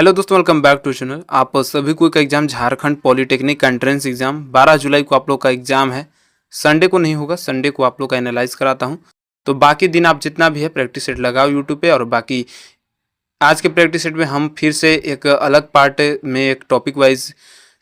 Hello दोस्तों, welcome back to channel. आप सभी को एक exam Jharkhand polytechnic entrance exam 12 जुलाई को आप लोग का एग्जाम है। संडे को नहीं होगा, संडे को आप लोग का एनालाइज कराता हूं। तो बाकी दिन आप जितना भी है प्रैक्टिस सेट लगाओ यूट्यूब पे। और बाकी आज के प्रैक्टिस सेट में हम फिर से एक अलग पार्ट में एक टॉपिक वाइज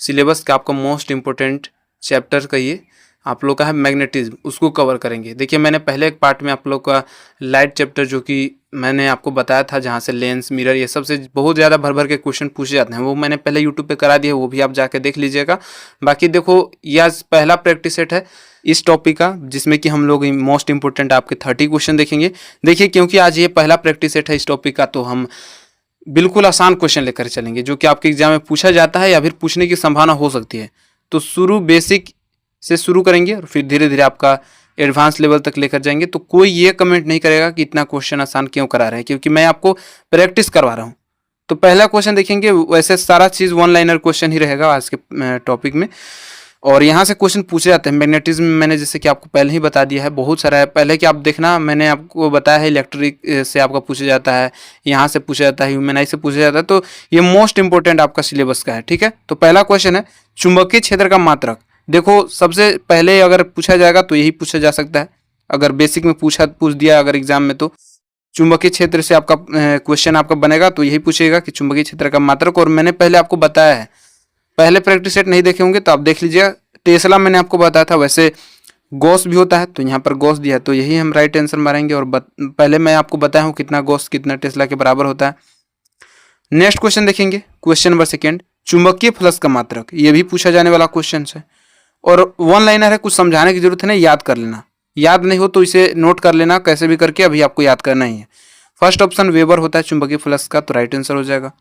सिलेबस का आपका मोस्ट इम्पोर्टेंट चैप्टर कहिए आप लोग का है मैग्नेटिज्म, उसको कवर करेंगे। देखिए, मैंने पहले एक पार्ट में आप लोग का लाइट चैप्टर जो कि मैंने आपको बताया था, जहाँ से लेंस मिरर ये सब से बहुत ज़्यादा भर भर के क्वेश्चन पूछे जाते हैं, वो मैंने पहले यूट्यूब पे करा दिया, वो भी आप जाके देख लीजिएगा। बाकी देखो, यह पहला प्रैक्टिस सेट है इस टॉपिक का, जिसमें कि हम लोग मोस्ट इंपोर्टेंट आपके 30 क्वेश्चन देखेंगे। देखिए, क्योंकि आज ये पहला प्रैक्टिस सेट है इस टॉपिक का, तो हम बिल्कुल आसान क्वेश्चन लेकर चलेंगे जो कि आपके एग्जाम में पूछा जाता है या फिर पूछने की संभावना हो सकती है। तो शुरू बेसिक से शुरू करेंगे और फिर धीरे धीरे आपका एडवांस लेवल तक लेकर जाएंगे। तो कोई ये कमेंट नहीं करेगा कि इतना क्वेश्चन आसान क्यों करा रहे हैं, क्योंकि मैं आपको प्रैक्टिस करवा रहा हूँ। तो पहला क्वेश्चन देखेंगे, वैसे सारा चीज़ वन लाइनर क्वेश्चन ही रहेगा आज के टॉपिक में। और यहाँ से क्वेश्चन पूछे जाते हैं। मैग्नेटिज्म मैंने जैसे कि आपको पहले ही बता दिया है, बहुत सारा है। पहले कि आप देखना, मैंने आपको बताया है इलेक्ट्रिक से आपका पूछा जाता है, यहाँ से पूछा जाता है, ह्यूमन आई से पूछा जाता है। तो ये मोस्ट इंपॉर्टेंट आपका सिलेबस का है, ठीक है। तो पहला क्वेश्चन है, चुंबकीय क्षेत्र का मात्रक। देखो, सबसे पहले अगर पूछा जाएगा तो यही पूछा जा सकता है। अगर बेसिक में पूछ दिया अगर एग्जाम में, तो चुंबकीय क्षेत्र से आपका क्वेश्चन आपका बनेगा, तो यही पूछेगा कि चुंबकीय क्षेत्र का मात्रक। और मैंने पहले आपको बताया है, पहले प्रैक्टिस सेट नहीं देखे होंगे तो आप देख लीजिएगा। टेस्ला मैंने आपको बताया था, वैसे गॉस भी होता है, तो यहाँ पर गॉस दिया है, तो यही हम राइट आंसर मारेंगे। और पहले मैं आपको बताया हूँ कितना गॉस कितना टेस्ला के बराबर होता है। नेक्स्ट क्वेश्चन देखेंगे, क्वेश्चन नंबर सेकेंड, चुंबकीय फ्लक्स का मात्रक। ये भी पूछा जाने वाला क्वेश्चन है और वन लाइनर है, कुछ समझाने की जरूरत है नहीं, याद कर लेना। याद नहीं हो तो इसे नोट कर लेना कैसे भी करके, अभी आपको याद करना ही है। फर्स्ट ऑप्शन वेबर होता है चुंबकीय फ्लक्स का, तो राइट आंसर हो जाएगा।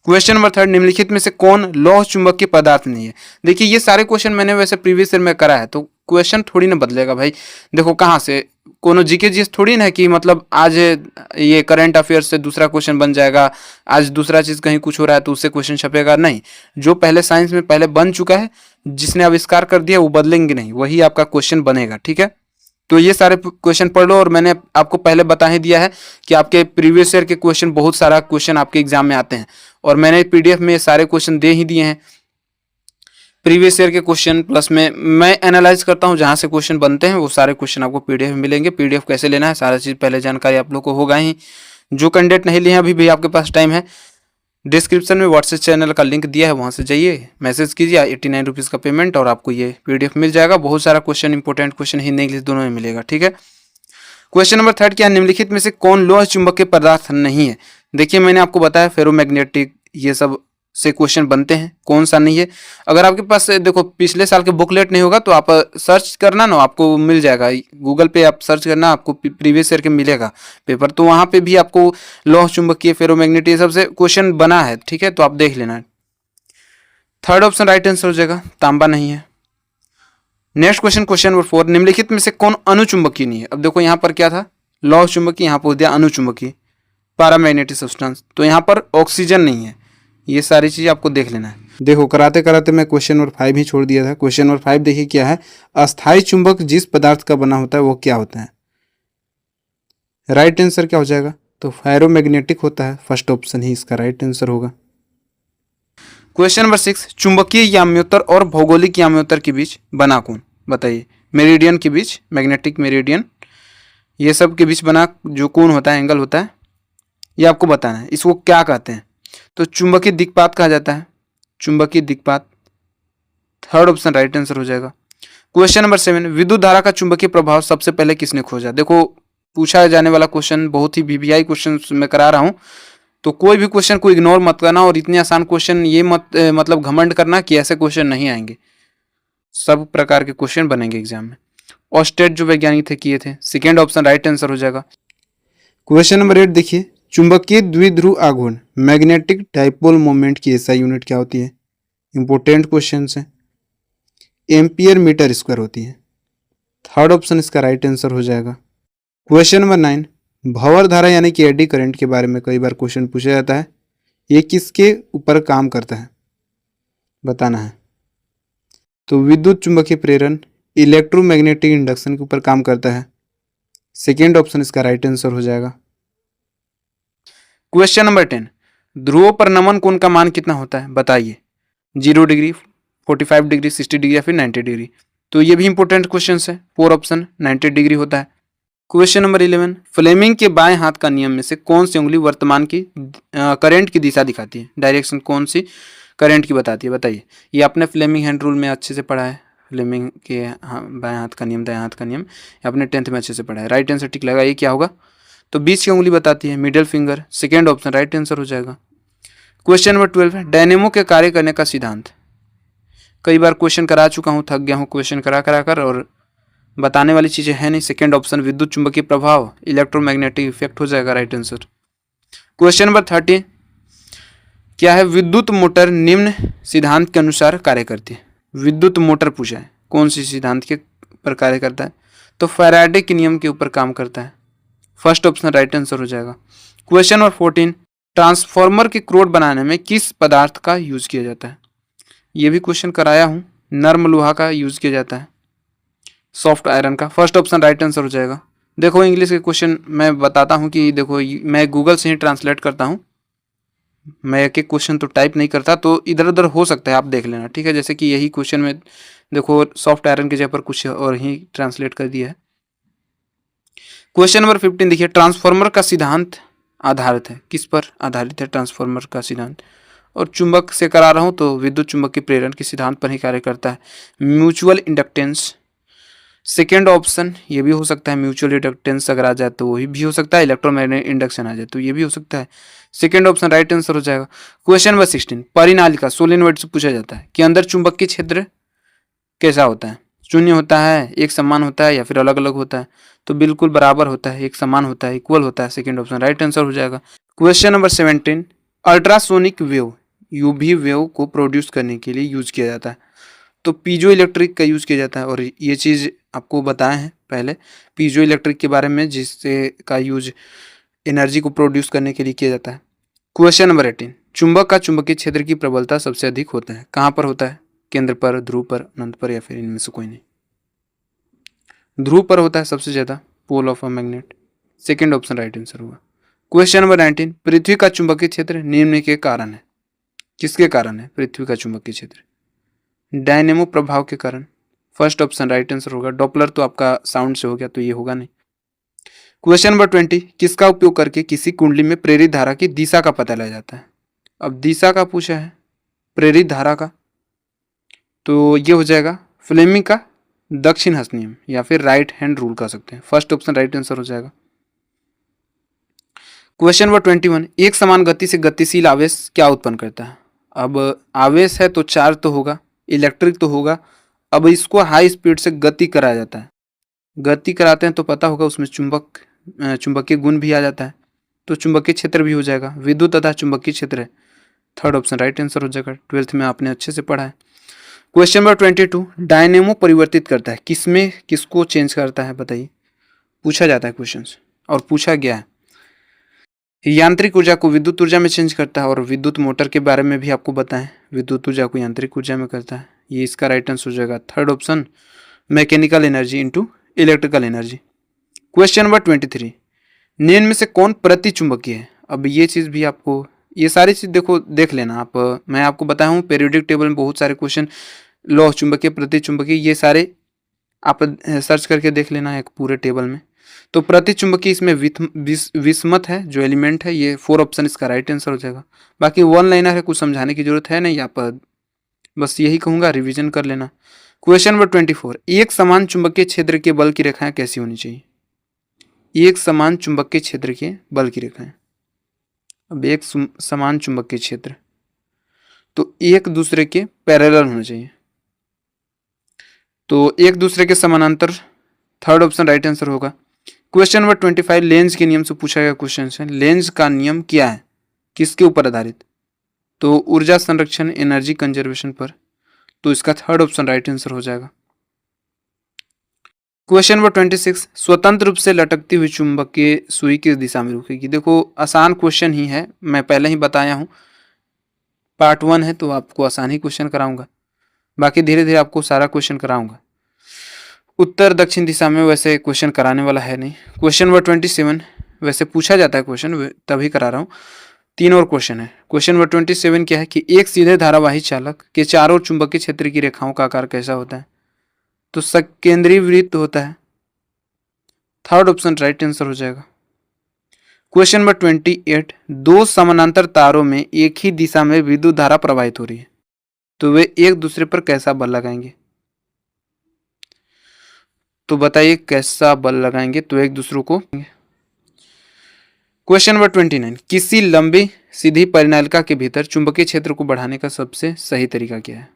क्वेश्चन नंबर थर्ड, निम्नलिखित में से कौन लौह चुंबकीय पदार्थ नहीं है। देखिए, ये सारे क्वेश्चन मैंने वैसे प्रीवियस ईयर में करा है, तो क्वेश्चन थोड़ी ना बदलेगा भाई। देखो, कहाँ से कोनो जीके जीएस थोड़ी ना है कि मतलब आज ये करंट अफेयर्स से दूसरा क्वेश्चन बन जाएगा, आज दूसरा चीज कहीं कुछ हो रहा है तो उससे क्वेश्चन छपेगा नहीं। जो पहले साइंस में पहले बन चुका है, जिसने आविष्कार कर दिया, वो बदलेंगे नहीं, वही आपका क्वेश्चन बनेगा, ठीक है। तो ये सारे क्वेश्चन पढ़ लो। और मैंने आपको पहले बता ही दिया है कि आपके प्रीवियस ईयर के क्वेश्चन, बहुत सारा क्वेश्चन आपके एग्जाम में आते हैं, और मैंने पीडीएफ में सारे क्वेश्चन दे ही दिए हैं प्रीवियस ईयर के क्वेश्चन। प्लस में मैं एनालाइज करता हूं, जहां से क्वेश्चन बनते हैं वो सारे क्वेश्चन आपको पीडीएफ में मिलेंगे। पीडीएफ कैसे लेना है सारा चीज़ पहले जानकारी आप लोग को होगा ही। जो कैंडिडेट नहीं लिए हैं, अभी भी आपके पास टाइम है। डिस्क्रिप्शन में व्हाट्सएप चैनल का लिंक दिया है, वहाँ से जाइए, मैसेज कीजिए, 89 रुपीज़ का पेमेंट, और आपको ये पीडीएफ मिल जाएगा। बहुत सारा question, important question Hindi English दोनों में मिलेगा, ठीक है। क्वेश्चन नंबर थर्ड, क्या निम्नलिखित में से कौन लौह चुंबकीय पदार्थ नहीं है। देखिए, मैंने आपको बताया फेरोमैग्नेटिक, ये सब से क्वेश्चन बनते हैं, कौन सा नहीं है। अगर आपके पास देखो पिछले साल के बुकलेट नहीं होगा तो आप सर्च करना ना, आपको मिल जाएगा। गूगल पे आप सर्च करना, आपको प्रीवियस ईयर के मिलेगा पेपर, तो वहाँ पे भी आपको लौह चुंबकीय फेरोमैग्नेटिक ये सबसे क्वेश्चन बना है, ठीक है। तो आप देख लेना। थर्ड ऑप्शन राइट आंसर हो जाएगा, तांबा नहीं है। नेक्स्ट क्वेश्चन, क्वेश्चन नंबर 4, निम्नलिखित में से कौन अनुचुंबकीय नहीं है। अब देखो, यहाँ पर क्या था, लौह चुंबकीय, यहाँ पर दिया अनुचुंबकीय, पैरामैग्नेटिक सब्सटेंस, तो यहाँ पर ऑक्सीजन नहीं है। ये सारी चीज़ आपको देख लेना है। देखो, कराते कराते मैं क्वेश्चन नंबर 5 ही छोड़ दिया था। क्वेश्चन नंबर 5 देखिए क्या है, अस्थायी चुंबक जिस पदार्थ का बना होता है वो क्या होता है। राइट आंसर क्या हो जाएगा, तो फेरोमैग्नेटिक होता है। फर्स्ट ऑप्शन ही इसका राइट आंसर होगा। क्वेश्चन नंबर 6, चुंबकीय याम्योत्तर और भौगोलिक याम्योत्तर के बीच बना कौन, बताइए। मेरिडियन के बीच, मैग्नेटिक मेरिडियन, ये सब के बीच बना जो कोण होता है, एंगल होता है, ये आपको बताना है। इसको क्या कहते हैं, तो चुंबकीय दिक्पात कहा जाता है, चुंबकीय दिक्पात। थर्ड ऑप्शन राइट आंसर हो जाएगा। क्वेश्चन नंबर 7, विद्युत धारा का चुंबकीय प्रभाव सबसे पहले किसने खोजा। देखो, पूछा जाने वाला क्वेश्चन, बहुत ही वीवीआई क्वेश्चन मैं करा रहा हूँ, तो कोई भी क्वेश्चन को इग्नोर मत करना। और इतने आसान क्वेश्चन ये मत मतलब घमंड करना कि ऐसे क्वेश्चन नहीं आएंगे। सब प्रकार के क्वेश्चन बनेंगे एग्जाम में। और स्टेट जो वैज्ञानिक थे किए थे, सेकेंड ऑप्शन राइट आंसर हो जाएगा। क्वेश्चन नंबर 8 देखिए, चुंबकीय द्विध्रुव आघूर्ण मैग्नेटिक डाइपोल मोमेंट की एसआई यूनिट क्या होती है। इंपॉर्टेंट क्वेश्चन है, एम्पियर मीटर स्क्वायर होती है। थर्ड ऑप्शन इसका राइट आंसर हो जाएगा। क्वेश्चन नंबर 9, भंवर धारा यानी कि एडी करंट के बारे में कई बार क्वेश्चन पूछा जाता है। ये किसके ऊपर काम करता है, बताना है। तो विद्युत चुंबकीय प्रेरण, इलेक्ट्रोमैग्नेटिक इंडक्शन के ऊपर काम करता है। सेकेंड ऑप्शन इसका राइट आंसर हो जाएगा। क्वेश्चन नंबर 10, ध्रुवों पर नमन कोण का मान कितना होता है बताइए। 0 डिग्री, 45 डिग्री, 60 डिग्री या फिर 90 डिग्री। तो ये भी इंपॉर्टेंट क्वेश्चन है। 4 ऑप्शन 90 डिग्री होता है। क्वेश्चन नंबर 11, फ्लेमिंग के बाएं हाथ का नियम में से कौन सी उंगली वर्तमान की करंट की दिशा दिखाती है? डायरेक्शन कौन सी करंट की बताती है बताइए। ये आपने फ्लेमिंग हैंड रूल में अच्छे से पढ़ा है। फ्लेमिंग के बाएं हाथ का नियम, दाएं हाथ का नियम आपने 10th में अच्छे से पढ़ा है। राइट आंसर टिक लगा, ये क्या होगा? तो 20 की उंगली बताती है, middle finger. Second option right answer हो जाएगा। क्वेश्चन नंबर 12 है, डायनेमो के कार्य करने का सिद्धांत। कई बार क्वेश्चन करा चुका हूँ, थक गया हूँ क्वेश्चन करा करा कर, और बताने वाली चीजें है नहीं। सेकेंड ऑप्शन विद्युत चुंबकीय प्रभाव, इलेक्ट्रोमैग्नेटिक इफेक्ट हो जाएगा राइट आंसर। क्वेश्चन नंबर 13 क्या है? विद्युत मोटर निम्न सिद्धांत के अनुसार कार्य करती है। विद्युत मोटर पूछा है, कौन सी सिद्धांत के ऊपर कार्य करता है? तो फैराडे के नियम के ऊपर काम करता है। फर्स्ट ऑप्शन राइट आंसर हो जाएगा। क्वेश्चन नंबर 14 ट्रांसफॉर्मर के क्रोड बनाने में किस पदार्थ का यूज किया जाता है? ये भी क्वेश्चन कराया हूँ। नर्म लोहा का यूज किया जाता है, सॉफ्ट आयरन का। फर्स्ट ऑप्शन राइट आंसर हो जाएगा। देखो इंग्लिश के क्वेश्चन मैं बताता हूँ कि देखो मैं गूगल से ही ट्रांसलेट करता हूँ, मैं एक एक क्वेश्चन तो टाइप नहीं करता, तो इधर उधर हो सकता है, आप देख लेना ठीक है। जैसे कि यही क्वेश्चन में देखो सॉफ्ट आयरन की जगह पर कुछ और ही ट्रांसलेट कर दिया है। क्वेश्चन नंबर 15 देखिए, ट्रांसफॉर्मर का सिद्धांत आधारित है, किस पर आधारित है ट्रांसफॉर्मर का सिद्धांत? और चुंबक से करा रहा हूँ तो विद्युत चुंबकीय प्रेरण के सिद्धांत पर ही कार्य करता है। म्यूचुअल इंडक्टेंस, सेकेंड ऑप्शन ये भी हो सकता है। म्यूचुअल इंडक्टेंस अगर आ जाए तो वही भी हो सकता है। इलेक्ट्रोमैग्नेटिक इंडक्शन आ जाए तो ये भी हो सकता है। सेकेंड ऑप्शन राइट आंसर हो जाएगा। क्वेश्चन नंबर 16 परिनालिका सोलेनोइड से पूछा जाता है कि अंदर चुंबकीय क्षेत्र कैसा होता है? शून्य होता है, एक समान होता है, या फिर अलग अलग होता है? तो बिल्कुल बराबर होता है, एक समान होता है, इक्वल होता है। सेकेंड ऑप्शन राइट आंसर हो जाएगा। Question number 17 ultrasonic wave UV wave को प्रोड्यूस करने के लिए यूज किया जाता है। तो पीजो इलेक्ट्रिक का यूज किया जाता है, और ये चीज आपको बताए हैं पहले पीजो इलेक्ट्रिक के बारे में, जिससे का यूज एनर्जी को प्रोड्यूस करने के लिए किया जाता है। क्वेश्चन नंबर 18 चुंबक का चुंबकीय क्षेत्र की प्रबलता सबसे अधिक होता है, कहाँ पर होता है? केंद्र पर, ध्रुव पर, अनंत पर, या फिर इनमें से कोई नहीं? ध्रुव पर होता है सबसे ज्यादा, pole of a magnet. Second option right answer होगा। क्वेश्चन नंबर 19 पृथ्वी का चुंबकीय क्षेत्र निम्न के कारण है, किसके कारण है पृथ्वी का चुंबकीय क्षेत्र? डायनेमो प्रभाव के कारण। फर्स्ट ऑप्शन राइट आंसर होगा। डॉपलर तो आपका साउंड से हो गया, तो ये होगा नहीं। क्वेश्चन नंबर 20 किसका उपयोग करके किसी कुंडली में प्रेरित धारा की दिशा का पता लगाया जाता है? अब दिशा का पूछा है, प्रेरित धारा का, तो ये हो जाएगा फ्लेमिंग का दक्षिण हस्त नियम, या फिर राइट हैंड रूल कह सकते हैं। फर्स्ट ऑप्शन राइट आंसर हो जाएगा। क्वेश्चन नंबर 21 एक समान गति से गतिशील आवेश क्या उत्पन्न करता है? अब आवेश है तो चार्ज तो होगा, इलेक्ट्रिक तो होगा। अब इसको हाई स्पीड से गति कराया जाता है, गति कराते हैं तो पता होगा उसमें चुंबकीय गुण भी आ जाता है, तो चुंबकीय क्षेत्र भी हो जाएगा। विद्युत तथा चुंबकीय क्षेत्र है। थर्ड ऑप्शन राइट आंसर हो जाएगा। 12th में आपने अच्छे से पढ़ा है। क्वेश्चन नंबर 22 डायनेमो परिवर्तित करता है, किसमें किसको चेंज करता है बताइए, पूछा जाता है क्वेश्चन, और पूछा गया है। यांत्रिक ऊर्जा को विद्युत ऊर्जा में चेंज करता है, और विद्युत मोटर के बारे में भी आपको बताएं, विद्युत ऊर्जा को यांत्रिक ऊर्जा में करता है। ये इसका राइट आंसर हो जाएगा। Third option mechanical energy into electrical energy. Question number 23 निम्न में से कौन प्रति चुंबकीय है? अब ये चीज़ भी आपको, ये सारी चीज़ देखो देख लेना आप, मैं आपको बताया हूँ पेरियोडिक टेबल में बहुत सारे क्वेश्चन, लौह चुंबकीय, प्रति चुंबकीय, ये सारे आप सर्च करके देख लेना एक पूरे टेबल में। तो प्रति चुंबकीय इसमें विस्मत है जो एलिमेंट है, ये 4 ऑप्शन इसका राइट आंसर हो जाएगा। बाकी वन लाइनर है, कुछ समझाने की जरूरत है नहीं, आप बस यही कहूँगा रिवीजन कर लेना। क्वेश्चन नंबर 24 एक समान चुंबकीय क्षेत्र के बल की रेखाएं कैसी होनी चाहिए? एक समान चुंबकीय क्षेत्र के बल की रेखाएं, अब एक समान चुंबकीय क्षेत्र तो एक दूसरे के पैरेलल होना चाहिए, तो एक दूसरे के समानांतर। थर्ड ऑप्शन राइट आंसर होगा। क्वेश्चन नंबर 25 लेंज के नियम से पूछा गया क्वेश्चन है। लेंज का नियम क्या है, किसके ऊपर आधारित? तो ऊर्जा संरक्षण, एनर्जी कंजर्वेशन पर, तो इसका थर्ड ऑप्शन राइट आंसर हो जाएगा। क्वेश्चन नंबर 26 स्वतंत्र रूप से लटकती हुई चुंबकीय सुई किस दिशा में रुकेगी? देखो आसान क्वेश्चन ही है, मैं पहले ही बताया हूँ, पार्ट 1 है तो आपको आसान ही क्वेश्चन कराऊंगा, बाकी धीरे धीरे आपको सारा क्वेश्चन कराऊंगा। उत्तर दक्षिण दिशा में वैसे क्वेश्चन कराने वाला है नहीं। क्वेश्चन नंबर 27 वैसे पूछा जाता है क्वेश्चन, तभी करा रहा हूँ। तीन और क्वेश्चन है। क्वेश्चन नंबर 27 क्या है कि एक सीधे धारावाही चालक के चारों चुंबकीय क्षेत्र की रेखाओं का आकार कैसा होता है? तो सकेंद्रीय वृत्त होता है। थर्ड ऑप्शन राइट आंसर हो जाएगा। क्वेश्चन नंबर 28, दो समानांतर तारों में एक ही दिशा में विद्युत धारा प्रवाहित हो रही है, तो वे एक दूसरे पर कैसा बल लगाएंगे? तो बताइए कैसा बल लगाएंगे? तो एक दूसरे को। क्वेश्चन नंबर 29, किसी लंबी सीधी परिनालिका के भीतर चुंबकीय क्षेत्र को बढ़ाने का सबसे सही तरीका क्या है?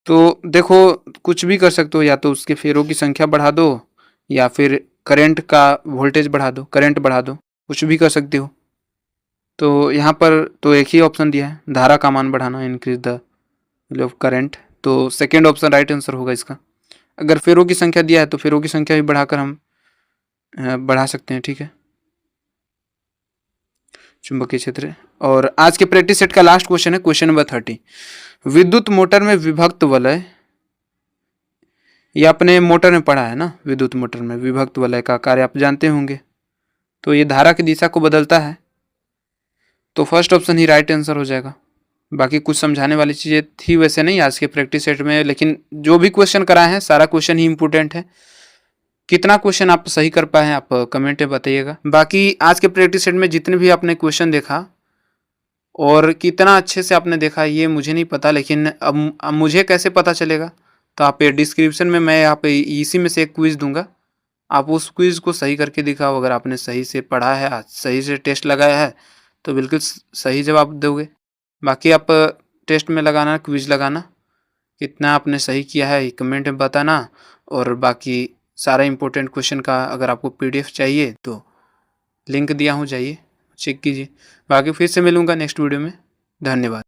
तो देखो, कुछ भी कर सकते हो, या तो उसके फेरों की संख्या बढ़ा दो या फिर करंट का वोल्टेज बढ़ा दो, करंट बढ़ा दो, कुछ भी कर सकते हो। तो यहाँ पर तो एक ही ऑप्शन दिया है, धारा का मान बढ़ाना, increase the value of current. तो सेकेंड ऑप्शन राइट आंसर होगा इसका। अगर फेरों की संख्या दिया है तो फेरों की संख्या भी बढ़ाकर हम बढ़ा सकते हैं, ठीक है, चुंबकीय क्षेत्र। और आज के प्रैक्टिस सेट का लास्ट क्वेश्चन है क्वेश्चन नंबर 30, विद्युत मोटर में विभक्त वलय। ये अपने मोटर में पढ़ा है ना, विद्युत मोटर में विभक्त वलय का कार्य आप जानते होंगे। तो ये धारा की दिशा को बदलता है, तो फर्स्ट ऑप्शन ही राइट आंसर हो जाएगा। बाकी कुछ समझाने वाली चीज़ें थी वैसे नहीं आज के प्रैक्टिस सेट में, लेकिन जो भी क्वेश्चन कराए हैं सारा क्वेश्चन ही इंपॉर्टेंट है। कितना क्वेश्चन आप सही कर पाए हैं आप कमेंट में बताइएगा। बाकी आज के प्रैक्टिस सेट में जितने भी आपने क्वेश्चन देखा और कितना अच्छे से आपने देखा ये मुझे नहीं पता, लेकिन अब मुझे कैसे पता चलेगा? तो आप डिस्क्रिप्शन में मैं यहाँ पे इसी में से एक क्विज़ दूंगा, आप उस क्विज़ को सही करके दिखाओ। अगर आपने सही से पढ़ा है, आज सही से टेस्ट लगाया है, तो बिल्कुल सही जवाब दोगे। बाकी आप टेस्ट में लगाना, क्विज़ लगाना, कितना आपने सही किया है कमेंट में बताना। और बाकी सारा इंपॉर्टेंट क्वेश्चन का अगर आपको PDF चाहिए तो लिंक दिया हूँ, जाइए चेक कीजिए। बाकी फिर से मिलूँगा नेक्स्ट वीडियो में। धन्यवाद।